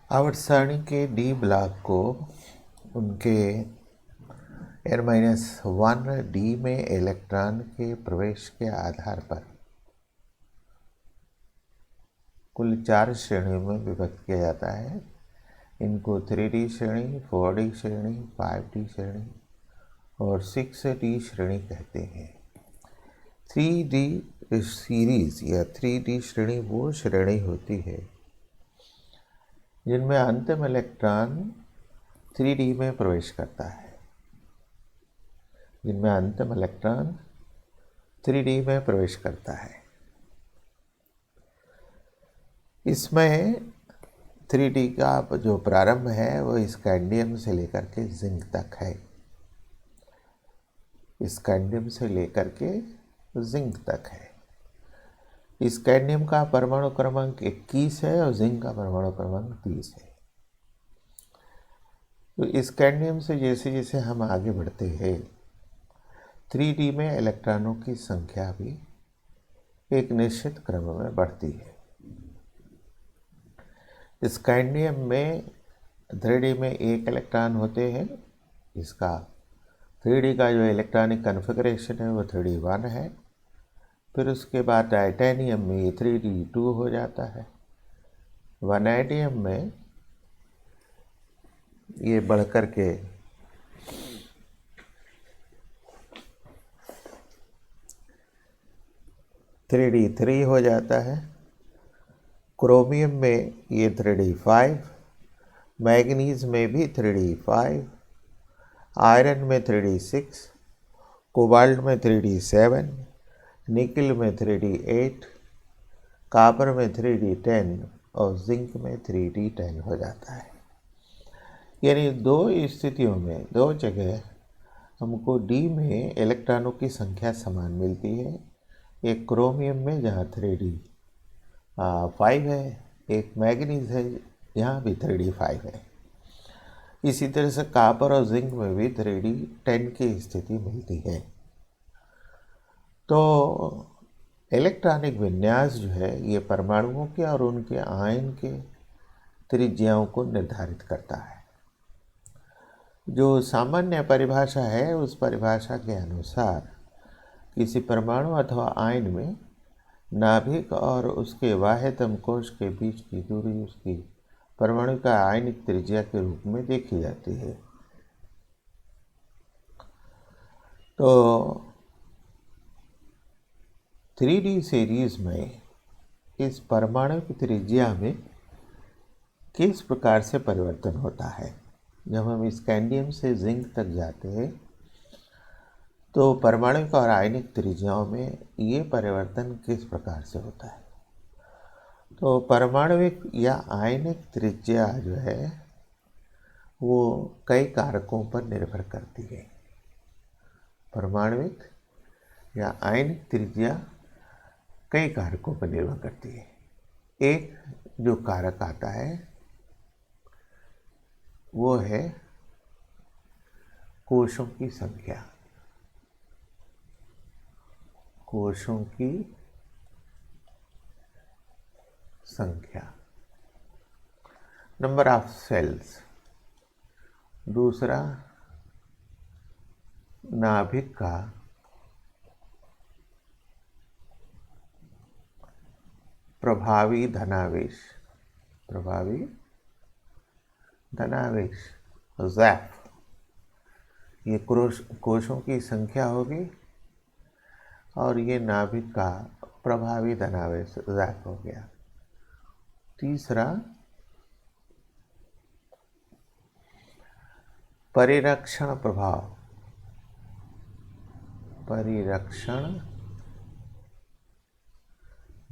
आवर्त सारणी के डी ब्लॉक को उनके n-1 डी में इलेक्ट्रॉन के प्रवेश के आधार पर कुल 4 श्रेणियों में विभक्त किया जाता है। इनको 3D श्रेणी, 4D श्रेणी, 5D श्रेणी और 6D श्रेणी कहते हैं। 3D सीरीज या 3D श्रेणी वो श्रेणी होती है जिनमें अंतिम इलेक्ट्रॉन 3D में प्रवेश करता है। जिनमें अंतिम इलेक्ट्रॉन 3D में प्रवेश करता है। इसमें 3D का जो प्रारंभ है वो स्कैंडियम से लेकर के जिंक तक है। स्कैंडियम से लेकर के जिंक तक है। स्कैंडियम का परमाणु क्रमांक 21 है और जिंक का परमाणु क्रमांक 30 है। तो स्कैंडियम से जैसे जैसे हम आगे बढ़ते हैं 3D में इलेक्ट्रॉनों की संख्या भी एक निश्चित क्रम में बढ़ती है। स्कैंडियम में 3D में एक इलेक्ट्रॉन होते हैं। इसका 3D का जो इलेक्ट्रॉनिक कॉन्फ़िगरेशन है वो 3D1 है। फिर उसके बाद टाइटेनियम में ये 3D2 हो जाता है। वनैडियम में ये बढ़कर के 3D3 हो जाता है। क्रोमियम में ये 3D5, मैग्नीज में भी 3D5, आयरन में 3D6, कोबाल्ट में 3D7, निकिल में 3D8, कॉपर में 3D10 और जिंक में 3D10 हो जाता है। यानी दो स्थितियों में दो जगह हमको डी में इलेक्ट्रॉनों की संख्या समान मिलती है। एक क्रोमियम में जहाँ 3D5 है, एक मैग्नीज है यहाँ भी 3D5 है। इसी तरह से कॉपर और जिंक में भी 3D10 की स्थिति मिलती है। तो इलेक्ट्रॉनिक विन्यास जो है ये परमाणुओं के और उनके आयन के त्रिज्याओं को निर्धारित करता है। जो सामान्य परिभाषा है उस परिभाषा के अनुसार किसी परमाणु अथवा आयन में नाभिक और उसके बाह्यतम कोश के बीच की दूरी उसकी परमाणु का आयनिक त्रिज्या के रूप में देखी जाती है। तो 3D सीरीज में इस परमाणु की त्रिज्या में किस प्रकार से परिवर्तन होता है। जब हम स्कैंडियम से जिंक तक जाते हैं तो परमाणुक और आयनिक त्रिज्याओं में ये परिवर्तन किस प्रकार से होता है। तो परमाणुक या आयनिक त्रिज्या जो है वो कई कारकों पर निर्भर करती है। परमाणुक या आयनिक त्रिज्या कई कारकों पर निर्भर करती है। एक जो कारक आता है वो है कोशों की संख्या। कोशों की संख्या, नंबर ऑफ सेल्स। दूसरा नाभिक का प्रभावी धनावेश, ज़ैफ। ये कोशों की संख्या होगी और ये नाभिक का प्रभावी धनावेश ज़ैफ हो गया। तीसरा परिरक्षण प्रभाव,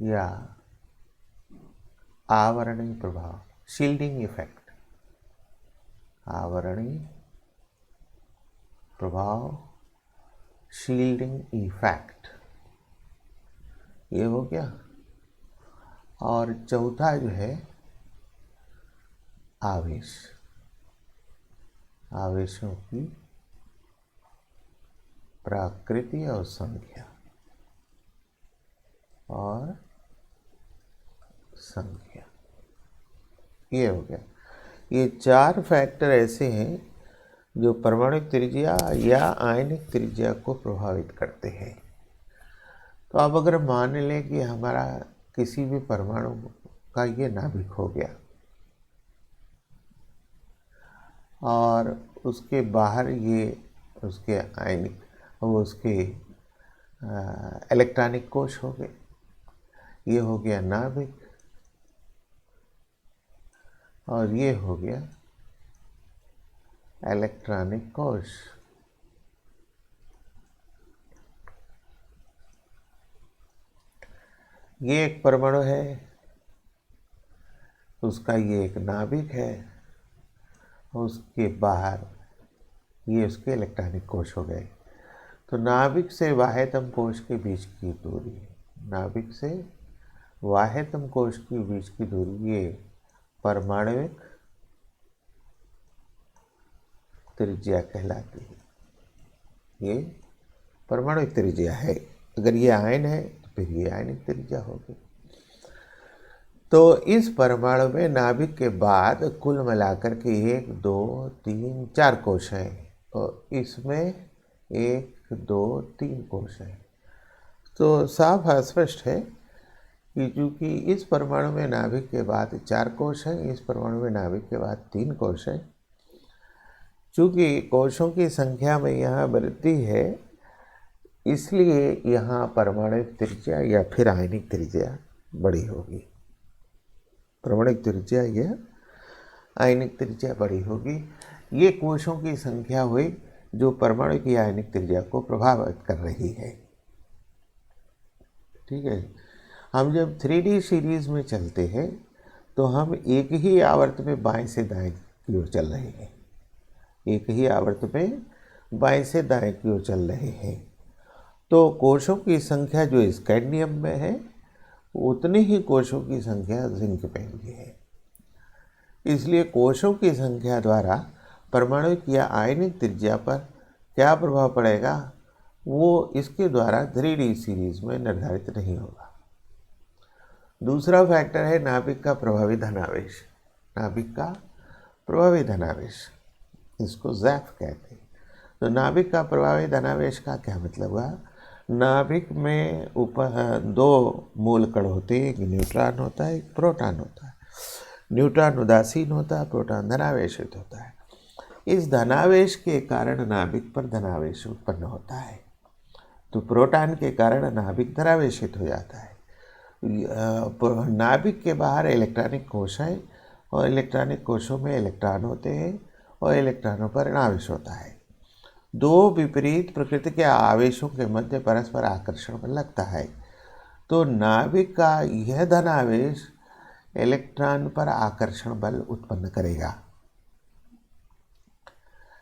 या आवरणीय प्रभाव, शील्डिंग इफेक्ट। आवरणीय प्रभाव, शील्डिंग इफेक्ट, ये हो गया। और चौथा जो है आवेश, आवेशों की प्रकृति और संख्या ये हो गया। ये 4 फैक्टर ऐसे हैं जो परमाणुक त्रिज्या या आयनिक त्रिज्या को प्रभावित करते हैं। तो अब अगर मान लें कि हमारा किसी भी परमाणु का ये नाभिक हो गया और उसके बाहर ये उसके आयनिक वो उसके इलेक्ट्रॉनिक कोश हो गए, ये हो गया नाभिक और ये हो गया इलेक्ट्रॉनिक कोश। ये एक परमाणु है, उसका ये एक नाभिक है, उसके बाहर ये उसके इलेक्ट्रॉनिक कोश हो गए। तो नाभिक से बाह्यतम कोश के बीच की दूरी, नाभिक से बाह्यतम कोश के बीच की दूरी ये परमाणुक त्रिज्या कहलाती है। ये परमाणुक त्रिज्या है। अगर ये आयन है तो फिर ये आयनिक त्रिज्या होगी। तो इस परमाणु में नाभिक के बाद कुल मिलाकर के 1 2 3 4 कोश हैं और इसमें 1 2 3 कोश हैं। तो साफ स्पष्ट है कि चूँकि इस परमाणु में नाभिक के बाद 4 कोश हैं, इस परमाणु में नाभिक के बाद 3 कोश हैं। चूँकि कोशों की संख्या में यहाँ वृद्धि है, इसलिए यहाँ परमाणुक त्रिज्या या फिर आयनिक त्रिज्या बड़ी होगी। परमाणुक त्रिज्या या आयनिक त्रिज्या बड़ी होगी। ये कोशों की संख्या हुई जो परमाणु की आयनिक त्रिज्या को प्रभावित कर रही है। ठीक है। हम जब 3D सीरीज में चलते हैं तो हम एक ही आवर्त में बाएं से दाएं की ओर चल रहे हैं, एक ही आवर्त में बाएं से दाएं की ओर चल रहे हैं। तो कोशों की संख्या जो स्कैंडियम में है उतनी ही कोशों की संख्या जिंक में भी है। इसलिए कोशों की संख्या द्वारा परमाणु या आयनिक त्रिज्या पर क्या प्रभाव पड़ेगा वो इसके द्वारा 3D सीरीज में निर्धारित नहीं होगा। दूसरा फैक्टर है नाभिक का प्रभावी धनावेश। नाभिक का प्रभावी धनावेश, इसको ज़ैफ कहते हैं। तो नाभिक का प्रभावी धनावेश का क्या मतलब हुआ? नाभिक में ऊपर 2 मूल कण होते हैं, एक न्यूट्रॉन होता है, एक प्रोटॉन होता है। न्यूट्रॉन उदासीन होता है, प्रोटॉन धनावेशित होता है। इस धनावेश के कारण नाभिक पर धनावेश उत्पन्न होता है। तो प्रोटॉन के कारण नाभिक धनावेशित हो जाता है। नाभिक के बाहर इलेक्ट्रॉनिक कोश है और इलेक्ट्रॉनिक कोशों में इलेक्ट्रॉन होते हैं और इलेक्ट्रॉनों पर ऋणावेश होता है। 2 विपरीत प्रकृति के आवेशों के मध्य परस्पर आकर्षण बल लगता है। तो नाभिक का यह धनावेश इलेक्ट्रॉन पर आकर्षण बल उत्पन्न करेगा।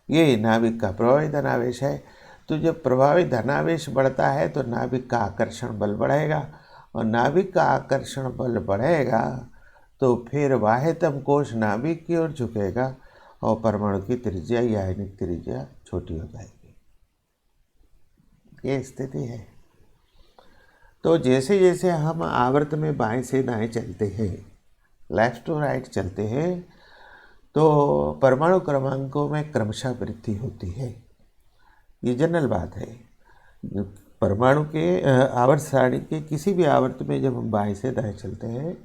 ये नाभिक का प्रभावी धनावेश है। तो जब प्रभावी धनावेश बढ़ता है तो नाभिक का आकर्षण बल बढ़ेगा और नाभिक का आकर्षण बल बढ़ेगा तो फिर बाह्यतम कोश नाभिक की ओर झुकेगा और परमाणु की त्रिज्या या आयनिक त्रिज्या छोटी हो जाएगी। ये स्थिति है। तो जैसे जैसे हम आवर्त में बाएं से दाएं चलते हैं, लेफ्ट टू राइट चलते हैं, तो परमाणु क्रमांकों में क्रमशः वृद्धि होती है। ये जनरल बात है। परमाणु के आवर्त सारणी के किसी भी आवर्त में जब हम बाएं से दाएं चलते हैं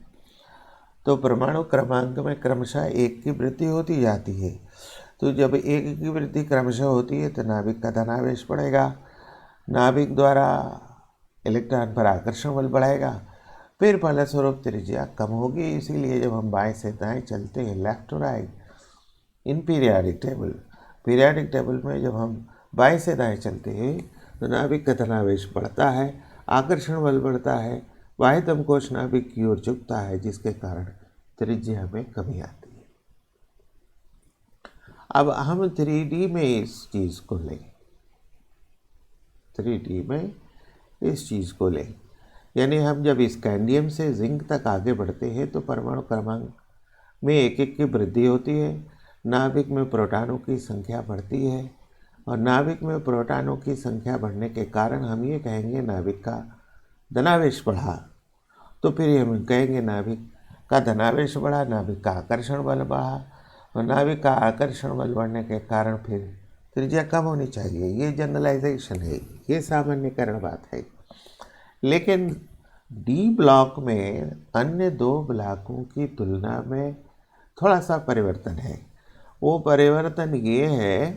तो परमाणु क्रमांक में क्रमशः 1 की वृद्धि होती जाती है। तो जब 1 की वृद्धि क्रमशः होती है तो नाभिक का धनावेश बढ़ेगा, नाभिक द्वारा इलेक्ट्रॉन पर आकर्षण बल बढ़ेगा, फिर फलस्वरूप त्रिज्या कम होगी। इसीलिए जब हम बाएं से दाएं चलते हैं, left to right in periodic table में जब हम बाएं से दाएं चलते हैं तो नाभिक का धनावेश बढ़ता है, आकर्षण बल बढ़ता है, बाह्यतम कोश नाभिक की ओर झुकता है, जिसके कारण त्रिज्या में कमी आती है। अब हम 3D में इस चीज़ को लें, 3D में इस चीज़ को लें, यानी हम जब स्कैंडियम से जिंक तक आगे बढ़ते हैं तो परमाणु क्रमांक में 1 की वृद्धि होती है, नाभिक में प्रोटॉनों की संख्या बढ़ती है और नाभिक में प्रोटॉनों की संख्या बढ़ने के कारण हम ये कहेंगे नाभिक का धनावेश बढ़ा। तो फिर हम कहेंगे नाभिक का धनावेश बढ़ा, नाभिक का आकर्षण बल बढ़ा और नाभिक का आकर्षण बल बढ़ने के कारण फिर त्रिज्या कम होनी चाहिए। ये जनरलाइजेशन है, ये सामान्यकरण बात है। लेकिन डी ब्लॉक में अन्य दो ब्लॉकों की तुलना में थोड़ा सा परिवर्तन है। वो परिवर्तन ये है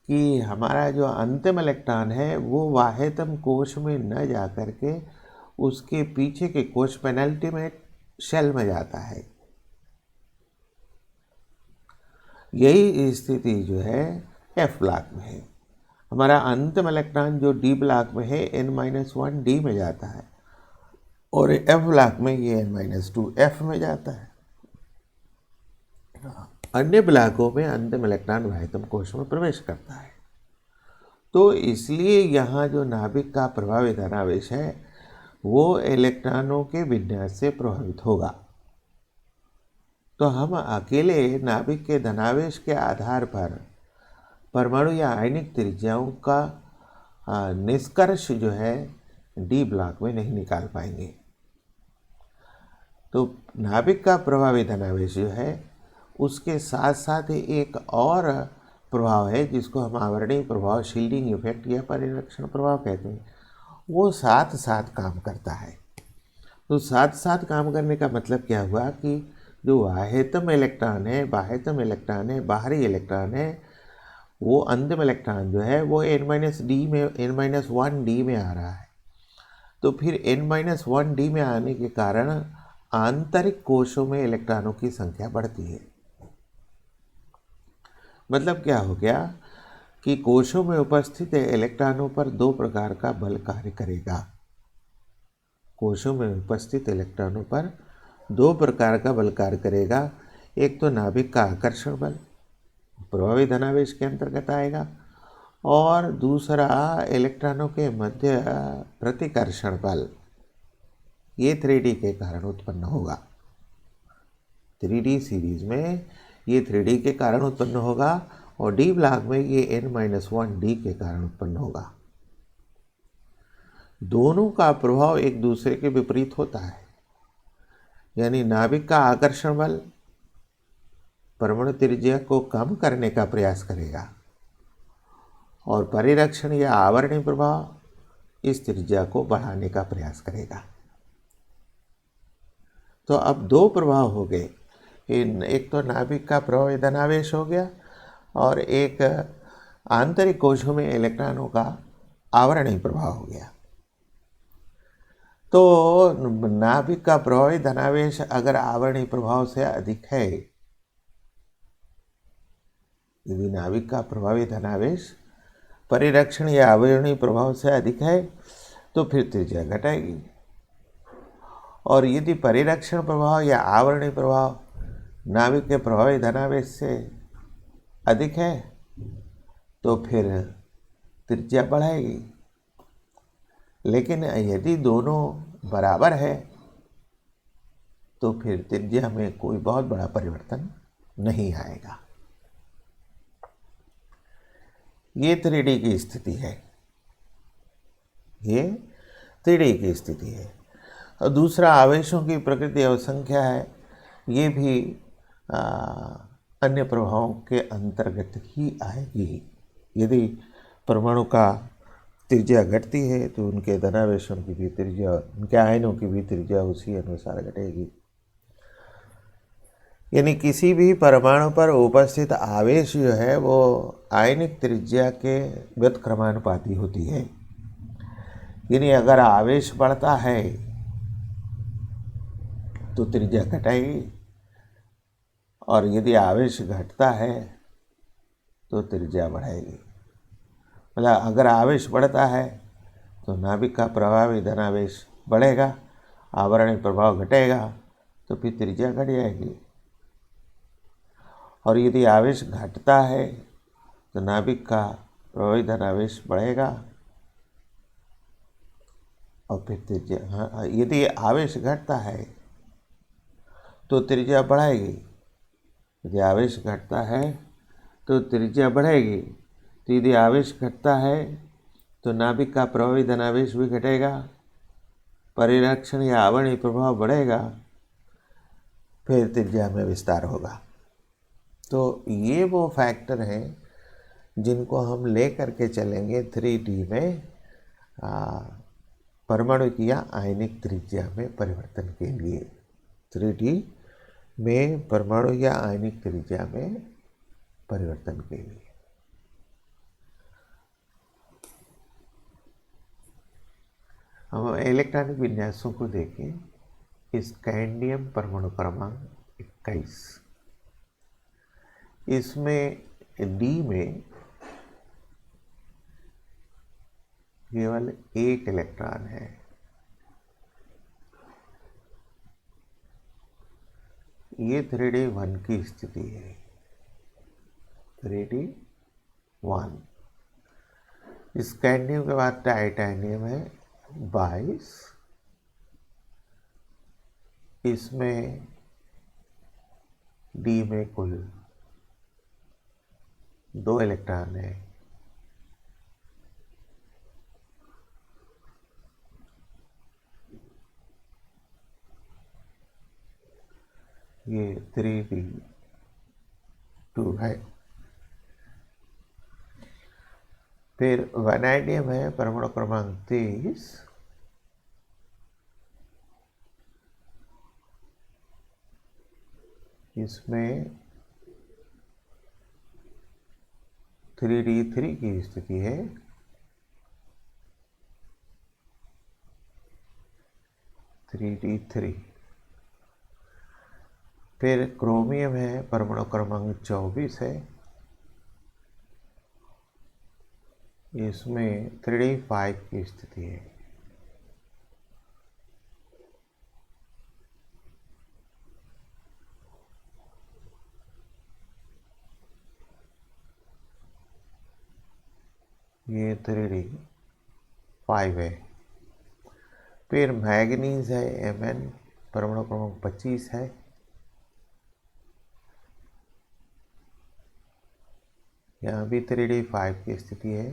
कि हमारा जो अंतिम इलेक्ट्रॉन है वो बाह्यतम कोश में न जा कर के उसके पीछे के कोश पेनल्टीमेट शेल में जाता है। यही स्थिति जो है एफ ब्लॉक में है। हमारा अंतिम इलेक्ट्रॉन जो डी ब्लॉक में है n-1 डी में जाता है और एफ ब्लॉक में ये n-2 एफ में जाता है। अन्य ब्लॉकों में अंतिम इलेक्ट्रॉन बाह्यतम कोश में प्रवेश करता है। तो इसलिए यहाँ जो नाभिक का प्रभावी धनावेश है वो इलेक्ट्रॉनों के विन्यास से प्रभावित होगा। तो हम अकेले नाभिक के धनावेश के आधार पर परमाणु या आयनिक त्रिज्याओं का निष्कर्ष जो है डी ब्लॉक में नहीं निकाल पाएंगे। तो नाभिक का प्रभावी धनावेश जो है उसके साथ साथ एक और प्रभाव है जिसको हम आवरणीय प्रभाव, शील्डिंग इफेक्ट या परिरक्षण प्रभाव कहते हैं, वो साथ साथ काम करता है। तो साथ साथ काम करने का मतलब क्या हुआ कि जो बाह्यतम इलेक्ट्रॉन है, बाहरी इलेक्ट्रॉन है, वो अंतिम इलेक्ट्रॉन जो है वो n-1 डी में आ रहा है। तो फिर n-1 डी में आने के कारण आंतरिक कोशों में इलेक्ट्रॉनों की संख्या बढ़ती है। मतलब क्या हो गया कि कोशों में उपस्थित इलेक्ट्रॉनों पर दो प्रकार का बल कार्य करेगा। कोशों में उपस्थित इलेक्ट्रॉनों पर दो प्रकार का बल कार्य करेगा। एक तो नाभिक का आकर्षण बल प्रभावी धनावेश के अंतर्गत आएगा और दूसरा इलेक्ट्रॉनों के मध्य प्रतिकर्षण बल, ये 3D के कारण उत्पन्न होगा। 3D सीरीज में ये 3D के कारण उत्पन्न होगा और डी ब्लॉक में ये n-1 डी के कारण उत्पन्न होगा। दोनों का प्रभाव एक दूसरे के विपरीत होता है। यानी नाभिक का आकर्षण बल परमाणु त्रिज्या को कम करने का प्रयास करेगा और परिरक्षण या आवरणीय प्रभाव इस त्रिज्या को बढ़ाने का प्रयास करेगा। तो अब दो प्रभाव हो गए, एक तो नाभिक का प्रभावी धनावेश हो गया और एक आंतरिक कोशों में इलेक्ट्रॉनों का आवरणीय प्रभाव हो गया। तो नाभिक का प्रभावी धनावेश अगर आवरणीय प्रभाव से अधिक है, यदि नाभिक का प्रभावी धनावेश परिरक्षण या आवरणीय प्रभाव से अधिक है तो फिर त्रिज्या घटेगी, और यदि परिरक्षण प्रभाव या आवरणीय प्रभाव नाभिक के प्रभावी धनावेश से अधिक है तो फिर त्रिज्या बढ़ाएगी। लेकिन यदि दोनों बराबर है तो फिर त्रिज्या में कोई बहुत बड़ा परिवर्तन नहीं आएगा। ये 3D की स्थिति है, ये 3D की स्थिति है। और दूसरा आवेशों की प्रकृति और संख्या है, ये भी अन्य प्रभावों के अंतर्गत ही आएगी। यदि परमाणु का त्रिज्या घटती है तो उनके धनावेशों की भी त्रिज्या, उनके आयनों की भी त्रिज्या उसी अनुसार घटेगी। यानी किसी भी परमाणु पर उपस्थित आवेश जो है वो आयनिक त्रिज्या के व्युत्क्रमानुपाती होती है। यानी अगर आवेश बढ़ता है तो त्रिज्या घटेगी और यदि आवेश घटता है तो त्रिज्या बढ़ेगी। मतलब अगर आवेश बढ़ता है तो नाभिक का प्रभावी धनावेश बढ़ेगा, आवरणीय प्रभाव घटेगा तो फिर त्रिज्या घट जाएगी। और यदि आवेश घटता है तो नाभिक का प्रभावी धनावेश बढ़ेगा और फिर त्रिज्या, यदि आवेश घटता है तो त्रिज्या बढ़ेगी, यदि आवेश घटता है तो त्रिज्या बढ़ेगी। तो यदि आवेश घटता है तो नाभिक का प्रभावी धनावेश भी घटेगा, परिरक्षण या आवरणीय प्रभाव बढ़ेगा, फिर त्रिज्या में विस्तार होगा। तो ये वो फैक्टर हैं जिनको हम ले करके चलेंगे 3D में परमाणु की या आयनिक त्रिज्या में परिवर्तन के लिए। 3D में परमाणु या आयनिक त्रिज्या में परिवर्तन के लिए। हम इलेक्ट्रॉनिक विन्यासों को देखें। स्कैंडियम परमाणु क्रमांक 21, इसमें डी में केवल एक इलेक्ट्रॉन है। ये 3D1 की स्थिति है। 3D1। स्कैंडियम के बाद टाइटेनियम है 22, इसमें डी में कुल 2 इलेक्ट्रॉन है। ये 3D2 है। फिर वैनाइडियम है परमाणु क्रमांक 23, इसमें 3D3 की स्थिति है। फिर क्रोमियम है परमाणु क्रमांक 24 है, इसमें 3D5 की स्थिति है। ये 3D5 है। फिर मैग्नीज है Mn परमाणु क्रमांक 25 है, यहाँ भी 3D5 की स्थिति है।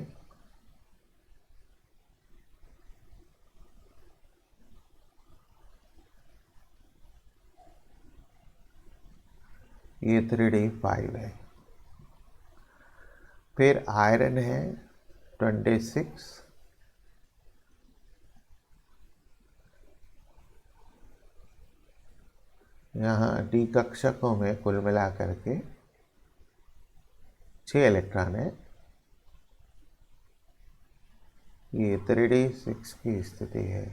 ये 3D5 है। फिर आयरन है 26, यहाँ डी कक्षकों में कुल मिला करके 6 इलेक्ट्रॉन है। ये 3D6 की स्थिति है,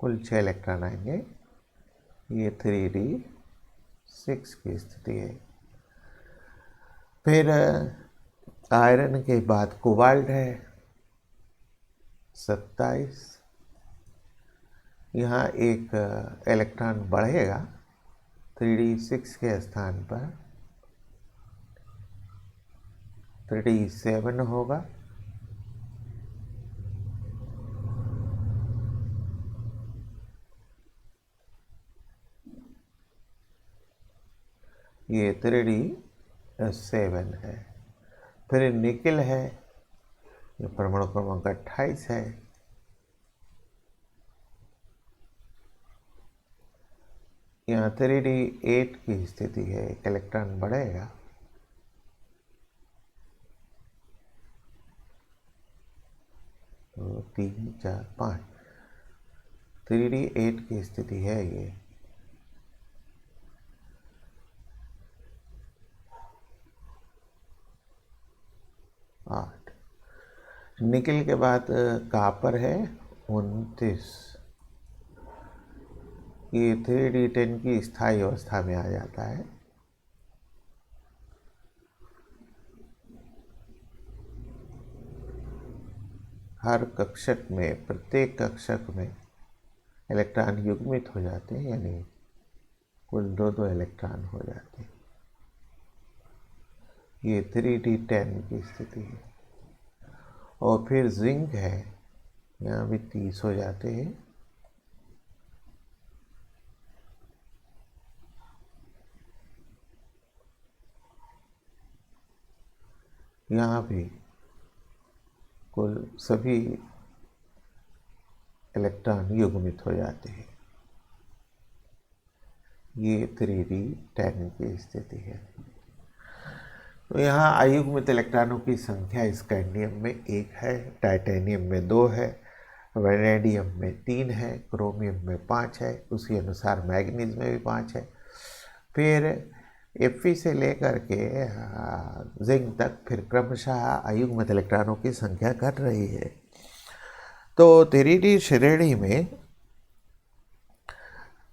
कुल 6 इलेक्ट्रॉन आएंगे। ये 3D6 की स्थिति है। फिर आयरन के बाद कोबाल्ट है 27, यहाँ एक इलेक्ट्रॉन बढ़ेगा 3D6 के स्थान पर 3D7 होगा। ये 3D7 है। फिर निकिल है, ये परमाणु क्रमांक 28 है, यहाँ 3D8 की स्थिति है, एक इलेक्ट्रॉन बढ़ेगा। तो 3 4 5 3D8 की स्थिति है ये। आठ। निकिल के बाद कापर है 29, ये 3D10 की स्थायी अवस्था में आ जाता है। हर कक्षक में, प्रत्येक कक्षक में इलेक्ट्रॉन युग्मित हो जाते हैं, यानी कुल 2 इलेक्ट्रॉन हो जाते हैं। ये 3D10 की स्थिति है। और फिर जिंक है, यहाँ भी 30 हो जाते हैं। यहाँ भी कुल सभी इलेक्ट्रॉन युग्मित हो जाते हैं। ये 3d10 की स्थिति है। तो यहाँ अयुग्मित इलेक्ट्रॉनों की संख्या स्कैंडियम में 1 है, टाइटेनियम में 2 है, वेनेडियम में 3 है, क्रोमियम में 5 है, उसी अनुसार मैग्नीज में भी 5 है। फिर Fe से लेकर के जिंक तक फिर क्रमशः अयुग्मित इलेक्ट्रॉनों की संख्या घट रही है। तो 3D श्रेणी में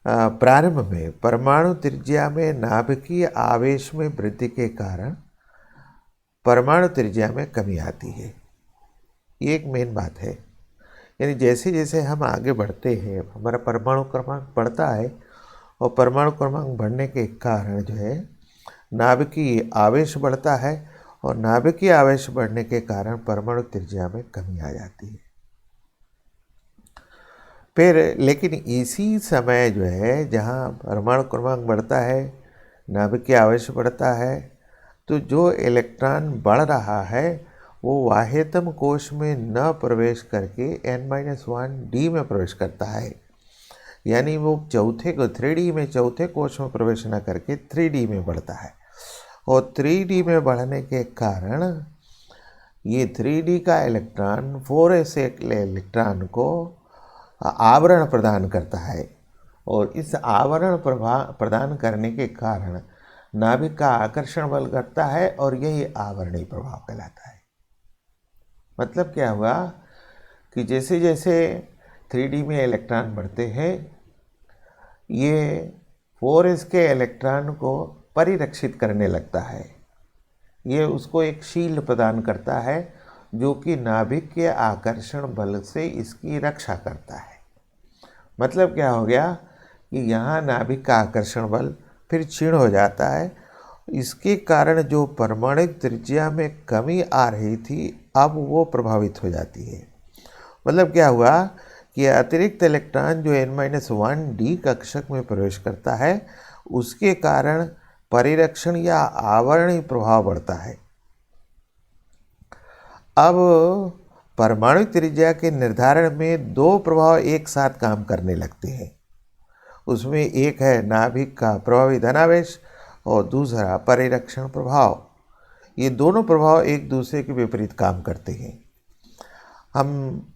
प्रारंभ में परमाणु त्रिज्या में नाभिकीय आवेश में वृद्धि के कारण परमाणु त्रिज्या में कमी आती है। ये एक मेन बात है। यानी जैसे जैसे हम आगे बढ़ते हैं हमारा परमाणु क्रमांक बढ़ता है और परमाणु क्रमांक बढ़ने के कारण जो है नाभिकीय आवेश बढ़ता है और नाभिकीय आवेश बढ़ने के कारण परमाणु त्रिज्या में कमी आ जाती है। फिर लेकिन इसी समय जो है जहाँ परमाणु क्रमांक बढ़ता है, नाभिकीय आवेश बढ़ता है, तो जो इलेक्ट्रॉन बढ़ रहा है वो बाह्यतम कोश में न प्रवेश करके n-1d में प्रवेश करता है। यानी वो चौथे को 3D में चौथे कोश में प्रवेश न करके 3D में बढ़ता है और 3D में बढ़ने के कारण ये 3D का इलेक्ट्रॉन 4s इलेक्ट्रॉन को आवरण प्रदान करता है और इस आवरण प्रदान करने के कारण नाभिक का आकर्षण बल घटता है और यही आवरणीय प्रभाव कहलाता है। मतलब क्या हुआ कि जैसे जैसे 3D में इलेक्ट्रॉन बढ़ते हैं ये 4s के इलेक्ट्रॉन को परिरक्षित करने लगता है। ये उसको एक शील्ड प्रदान करता है जो कि नाभिक के आकर्षण बल से इसकी रक्षा करता है। मतलब क्या हो गया कि यहाँ नाभिक का आकर्षण बल फिर क्षीण हो जाता है। इसके कारण जो परमाणुक त्रिज्या में कमी आ रही थी अब वो प्रभावित हो जाती है। मतलब क्या हुआ कि अतिरिक्त इलेक्ट्रॉन जो n-1d कक्षक में प्रवेश करता है उसके कारण परिरक्षण या आवरणीय प्रभाव बढ़ता है। अब परमाणु त्रिज्या के निर्धारण में दो प्रभाव एक साथ काम करने लगते हैं। उसमें एक है नाभिक का प्रभावी धनावेश और दूसरा परिरक्षण प्रभाव। ये दोनों प्रभाव एक दूसरे के विपरीत काम करते हैं। हम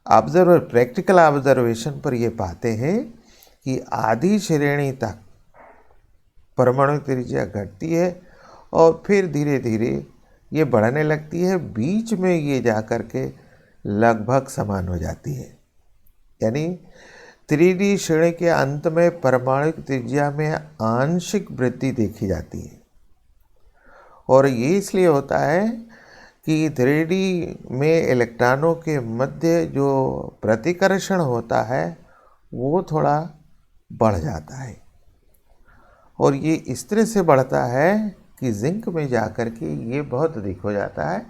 प्रैक्टिकल ऑब्जर्वेशन पर ये पाते हैं कि आधी श्रेणी तक परमाणु त्रिज्या घटती है और फिर धीरे धीरे ये बढ़ने लगती है, बीच में ये जाकर के लगभग समान हो जाती है। यानी 3D श्रेणी के अंत में परमाणु त्रिज्या में आंशिक वृद्धि देखी जाती है और ये इसलिए होता है कि 3D में इलेक्ट्रॉनों के मध्य जो प्रतिकर्षण होता है वो थोड़ा बढ़ जाता है और ये इस तरह से बढ़ता है कि जिंक में जाकर के ये बहुत अधिक हो जाता है।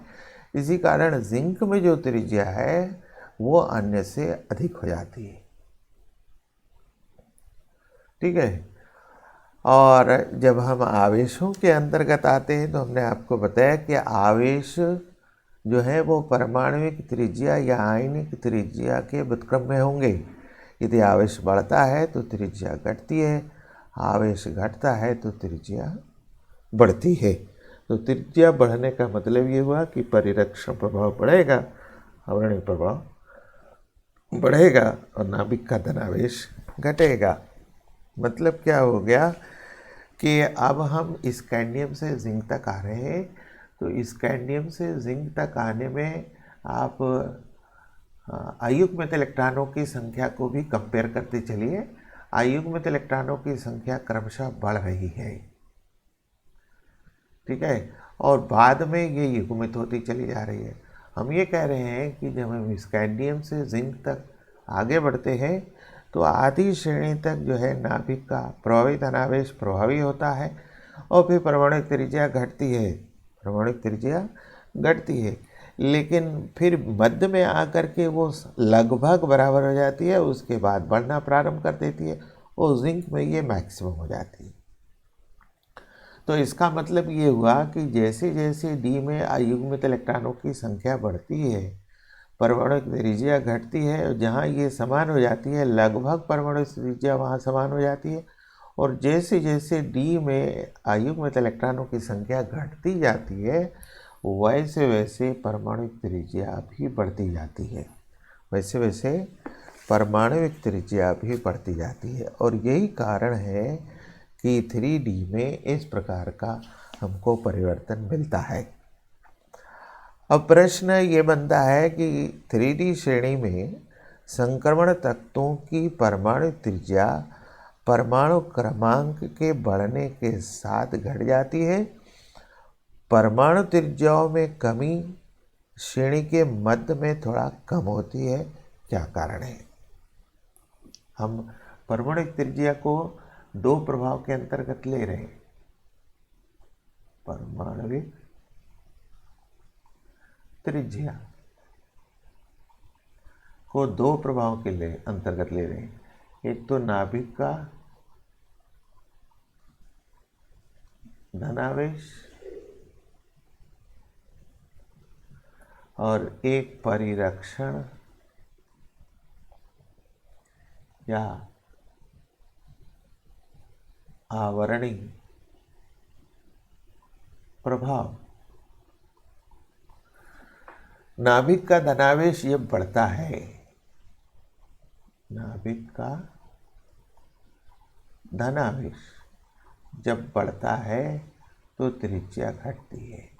इसी कारण जिंक में जो त्रिज्या है वो अन्य से अधिक हो जाती है। ठीक है। और जब हम आवेशों के अंतर्गत आते हैं तो हमने आपको बताया कि आवेश जो है वो परमाणुविक त्रिज्या या आयनिक त्रिज्या के व्युत्क्रम में होंगे। यदि आवेश बढ़ता है तो त्रिज्या घटती है, आवेश घटता है तो त्रिज्या बढ़ती है। तो त्रिज्या बढ़ने का मतलब ये हुआ कि परिरक्षण प्रभाव बढ़ेगा, आवरणीय प्रभाव बढ़ेगा और नाभिक का धनावेश घटेगा। मतलब क्या हो गया कि अब हम स्कैंडियम से जिंक तक आ रहे हैं। तो स्कैंडियम से जिंक तक आने में आप अयुग्मित इलेक्ट्रॉनों की संख्या को भी कंपेयर करते चलिए। अयुग्मित इलेक्ट्रॉनों की संख्या क्रमशः बढ़ रही है। ठीक है। और बाद में ये युग्मित होती चली जा रही है। हम ये कह रहे हैं कि जब हम स्कैंडियम से जिंक तक आगे बढ़ते हैं तो आधी श्रेणी तक जो है नाभिक का प्रभावी धनावेश प्रभावी होता है और फिर परमाणु त्रिज्या घटती है, परमाणु त्रिज्या घटती है, लेकिन फिर मध्य में आकर के वो लगभग बराबर हो जाती है, उसके बाद बढ़ना प्रारंभ कर देती है और जिंक में ये मैक्सिमम हो जाती है। तो इसका मतलब ये हुआ कि जैसे जैसे डी में अयुग्मित इलेक्ट्रॉनों की संख्या बढ़ती है परमाणु त्रिज्या घटती है और जहाँ ये समान हो जाती है लगभग परमाणु त्रिज्या वहाँ समान हो जाती है और जैसे जैसे डी में अयुग्मित इलेक्ट्रॉनों की संख्या घटती जाती है वैसे वैसे परमाणुविक त्रिज्या भी बढ़ती जाती है, वैसे वैसे परमाणुविक त्रिज्या भी बढ़ती जाती है। और यही कारण है कि 3D में इस प्रकार का हमको परिवर्तन मिलता है। अब प्रश्न ये बनता है कि 3D श्रेणी में संक्रमण तत्वों की परमाणु त्रिज्या परमाणु क्रमांक के बढ़ने के साथ घट जाती है, परमाणु त्रिज्याओं में कमी श्रेणी के मध्य में थोड़ा कम होती है, क्या कारण है? हम परमाणु त्रिज्या को दो प्रभाव के अंतर्गत ले रहे हैं। परमाणुविक त्रिज्या को दो प्रभाव के लिए अंतर्गत ले रहे हैं, एक तो नाभिक का धनावेश और एक परिरक्षण या आवरणी प्रभाव। नाभिक का धनावेश ये बढ़ता है, नाभिक का धनावेश जब बढ़ता है तो त्रिज्या घटती है।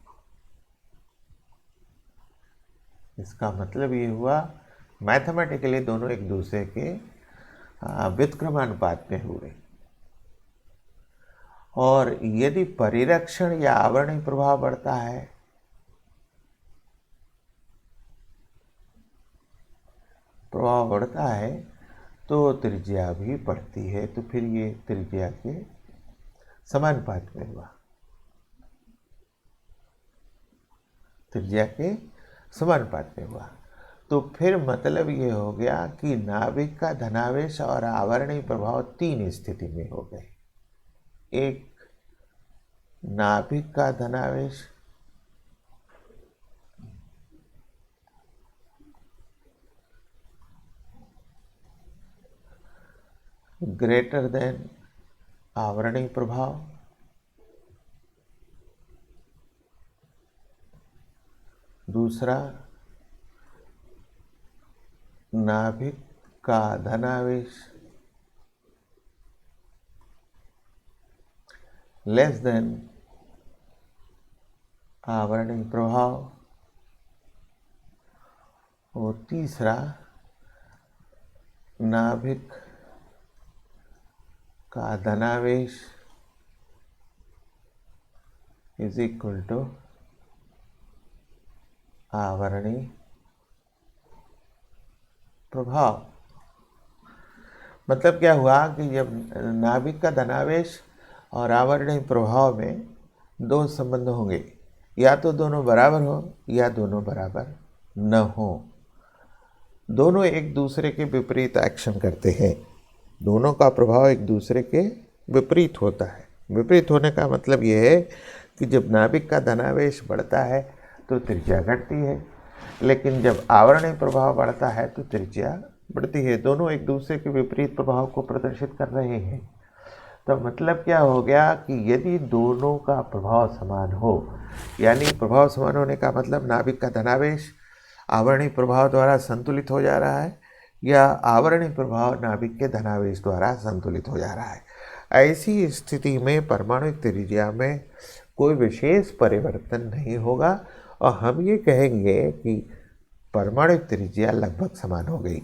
इसका मतलब ये हुआ मैथमेटिकली दोनों एक दूसरे के व्युत्क्रमानुपात में हुए। और यदि परिरक्षण या आवरणीय प्रभाव बढ़ता है तो त्रिज्या भी बढ़ती है, तो फिर ये त्रिज्या के समानुपात में हुआ, त्रिज्या के समानुपात में हुआ। तो फिर मतलब ये हो गया कि नाभिक का धनावेश और आवरणीय प्रभाव तीन स्थिति में हो गए। एक, नाभिक का धनावेश ग्रेटर देन आवरणीय प्रभाव, दूसरा नाभिक का धनावेश लेस देन आवरणीय प्रभाव, और तीसरा नाभिक का धनावेश इज इक्वल टू आवरणीय प्रभाव। मतलब क्या हुआ कि जब नाभिक का धनावेश और आवरणीय प्रभाव में दो संबंध होंगे, या तो दोनों बराबर हो या दोनों बराबर न हो, दोनों एक दूसरे के विपरीत एक्शन करते हैं, दोनों का प्रभाव एक दूसरे के विपरीत होता है। विपरीत होने का मतलब ये है कि जब नाभिक का धनावेश बढ़ता है तो त्रिज्या घटती है, लेकिन जब आवरणीय प्रभाव बढ़ता है तो त्रिज्या बढ़ती है। दोनों एक दूसरे के विपरीत प्रभाव को प्रदर्शित कर रहे हैं। तो मतलब क्या हो गया कि यदि दोनों का प्रभाव समान हो, यानी प्रभाव समान होने का मतलब नाभिक का धनावेश आवरणीय प्रभाव द्वारा संतुलित हो जा रहा है या आवरणीय प्रभाव नाभिक के धनावेश द्वारा संतुलित हो जा रहा है, ऐसी स्थिति में परमाणुविक त्रिज्या में कोई विशेष परिवर्तन नहीं होगा और हम ये कहेंगे कि परमाणुविक त्रिज्या लगभग समान हो गई।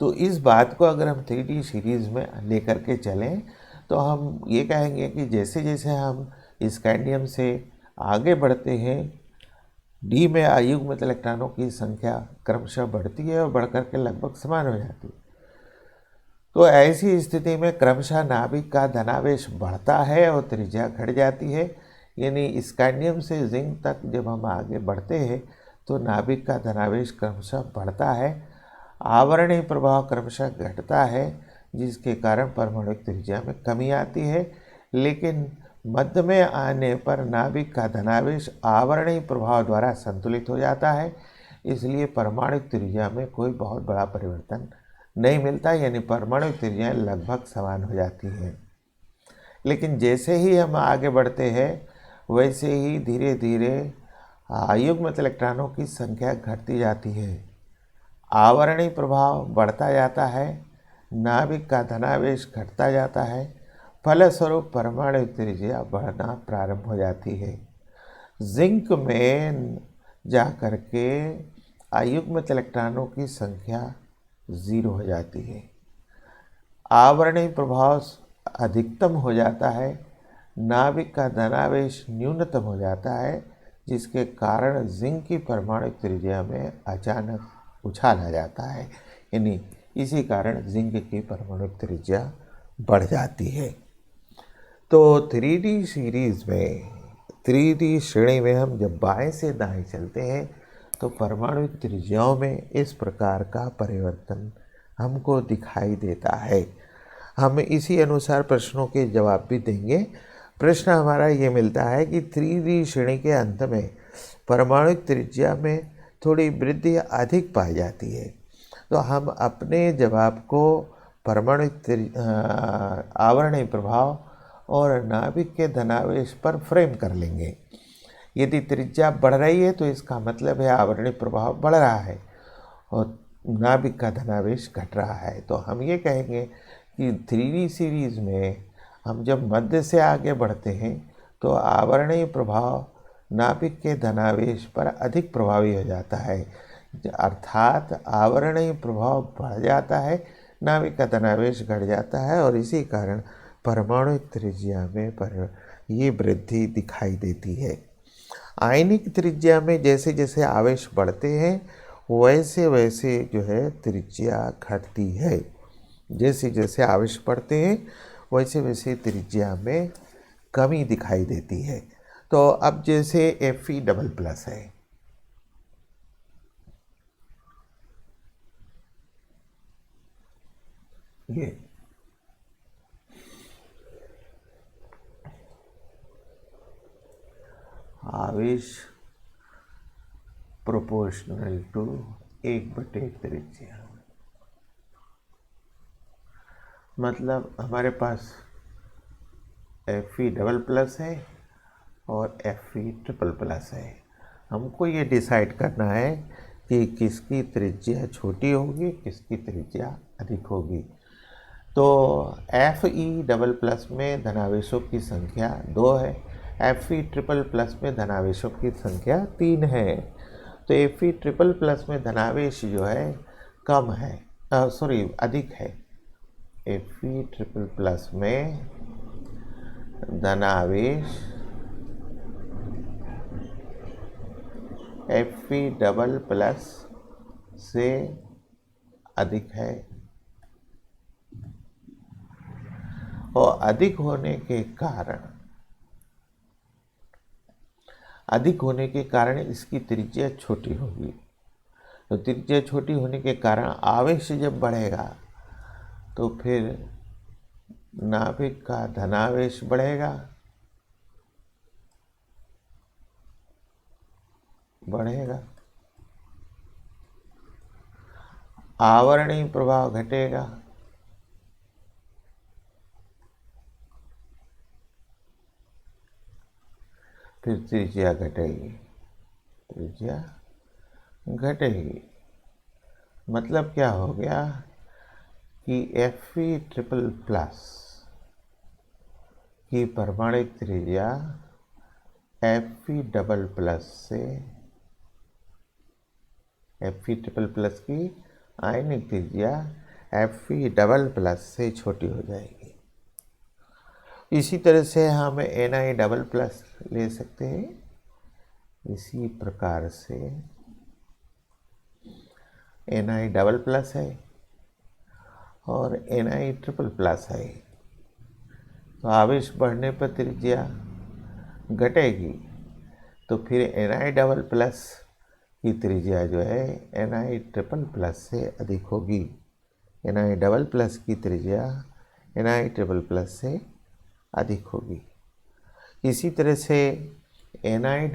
तो इस बात को अगर हम 3D सीरीज़ में लेकर के चलें तो हम ये कहेंगे कि जैसे जैसे हम स्कैंडियम से आगे बढ़ते हैं, डी में अयुग्मित इलेक्ट्रॉनों की संख्या क्रमशः बढ़ती है और बढ़कर के लगभग समान हो जाती है। तो ऐसी स्थिति में क्रमशः नाभिक का धनावेश बढ़ता है और त्रिज्या घट जाती है, यानी स्कैंडियम से जिंक तक जब हम आगे बढ़ते हैं तो नाभिक का धनावेश क्रमशः बढ़ता है, आवरणीय प्रभाव क्रमशः घटता है, जिसके कारण परमाणुविक त्रिज्या में कमी आती है। लेकिन मध्य में आने पर नाभिक का धनावेश आवरणीय प्रभाव द्वारा संतुलित हो जाता है, इसलिए परमाणुविक त्रिज्या में कोई बहुत बड़ा परिवर्तन नहीं मिलता, यानी परमाणु त्रिज्याएं लगभग समान हो जाती हैं। लेकिन जैसे ही हम आगे बढ़ते हैं वैसे ही धीरे धीरे अयुग्मित इलेक्ट्रॉनों की संख्या घटती जाती है, आवरणीय प्रभाव बढ़ता जाता है, नाभिक का धनावेश घटता जाता है, फलस्वरूप परमाणु त्रिज्या बढ़ना प्रारंभ हो जाती है। जिंक में जा कर के अयुग्मित इलेक्ट्रॉनों की संख्या 0 हो जाती है, आवरणीय प्रभाव अधिकतम हो जाता है, नाभिक का धनावेश न्यूनतम हो जाता है, जिसके कारण जिंक की परमाणु त्रिज्या में अचानक उछाल आ जाता है, यानी इसी कारण जिंक की परमाणु त्रिज्या बढ़ जाती है। तो 3D सीरीज में 3D श्रेणी में हम जब बाएं से दाएं चलते हैं तो परमाणु त्रिज्याओं में इस प्रकार का परिवर्तन हमको दिखाई देता है। हम इसी अनुसार प्रश्नों के जवाब भी देंगे। प्रश्न हमारा ये मिलता है कि 3D श्रेणी के अंत में परमाणु त्रिज्या में थोड़ी वृद्धि अधिक पाई जाती है, तो हम अपने जवाब को परमाणु आवरणीय प्रभाव और नाभिक के धनावेश पर फ्रेम कर लेंगे। यदि त्रिज्या बढ़ रही है तो इसका मतलब है आवरणीय प्रभाव बढ़ रहा है और नाभिक का धनावेश घट रहा है। तो हम ये कहेंगे कि 3D सीरीज में हम जब मध्य से आगे बढ़ते हैं तो आवरणीय प्रभाव नाभिक के धनावेश पर अधिक प्रभावी हो जाता है, अर्थात आवरणीय प्रभाव बढ़ जाता है, नाभिक का धनावेश घट जाता है और इसी कारण परमाणु त्रिज्या में ये वृद्धि दिखाई देती है। आयनिक त्रिज्या में जैसे जैसे आवेश बढ़ते हैं वैसे वैसे जो है त्रिज्या घटती है। जैसे जैसे आवेश बढ़ते हैं वैसे वैसे त्रिज्या में कमी दिखाई देती है। तो अब जैसे Fe++ है, ये आवेश प्रोपोर्शनल टू 1/3 त्रिज्या, मतलब हमारे पास Fe++ है और Fe++ है। हमको ये डिसाइड करना है कि किसकी त्रिज्या छोटी होगी, किसकी त्रिज्या अधिक होगी। तो Fe++ में धनावेशों की संख्या 2 है, Fe++ में धनावेशों की संख्या 3 है। तो Fe++ में धनावेश जो है कम है, अधिक है। Fe++ में धनावेश Fe++ से अधिक है और अधिक होने के कारण इसकी त्रिज्या छोटी होगी। तो त्रिज्या छोटी होने के कारण आवेश जब बढ़ेगा तो फिर नाभिक का धनावेश बढ़ेगा, आवरणीय प्रभाव घटेगा, फिर त्रिज्या घटेगी। मतलब क्या हो गया कि Fe++ की परमाणु त्रिज्या Fe++ की आयनिक त्रिज्या Fe++ से छोटी हो जाएगी। इसी तरह से हम Ni++ ले सकते हैं। इसी प्रकार से Ni++ है और Ni++ है, तो आवेश बढ़ने पर त्रिज्या घटेगी, तो फिर Ni++ की त्रिज्या जो है Ni++ से अधिक होगी। Ni++ की त्रिज्या Ni++ से अधिक होगी। इसी तरह से Ni++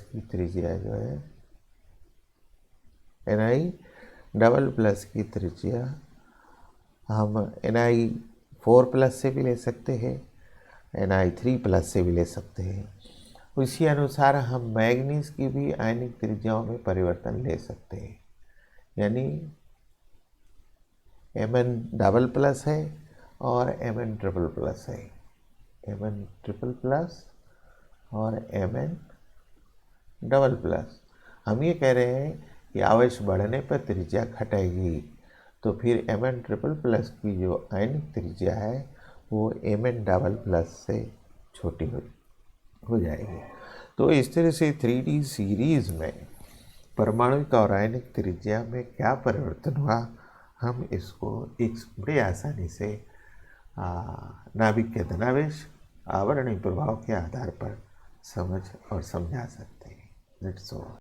की त्रिज्या जो है Ni++ की त्रिज्या हम Ni4+ से भी ले सकते हैं, Ni3+ से भी ले सकते हैं। उसी अनुसार हम मैग्नीज की भी आयनिक त्रिज्याओं में परिवर्तन ले सकते हैं, यानी Mn++ है और Mn++ है, Mn++ और Mn++। हम ये कह रहे हैं कि आवेश बढ़ने पर त्रिज्या घटेगी, तो फिर Mn++ की जो आयनिक त्रिज्या है वो Mn++ से छोटी हो जाएगी। तो इस तरह से 3D सीरीज में परमाणु और आयनिक त्रिज्या में क्या परिवर्तन हुआ, हम इसको एक बड़े आसानी से नाभिक के धनावेश आवरणीय प्रभाव के आधार पर समझ और समझा सकते हैं। That's all.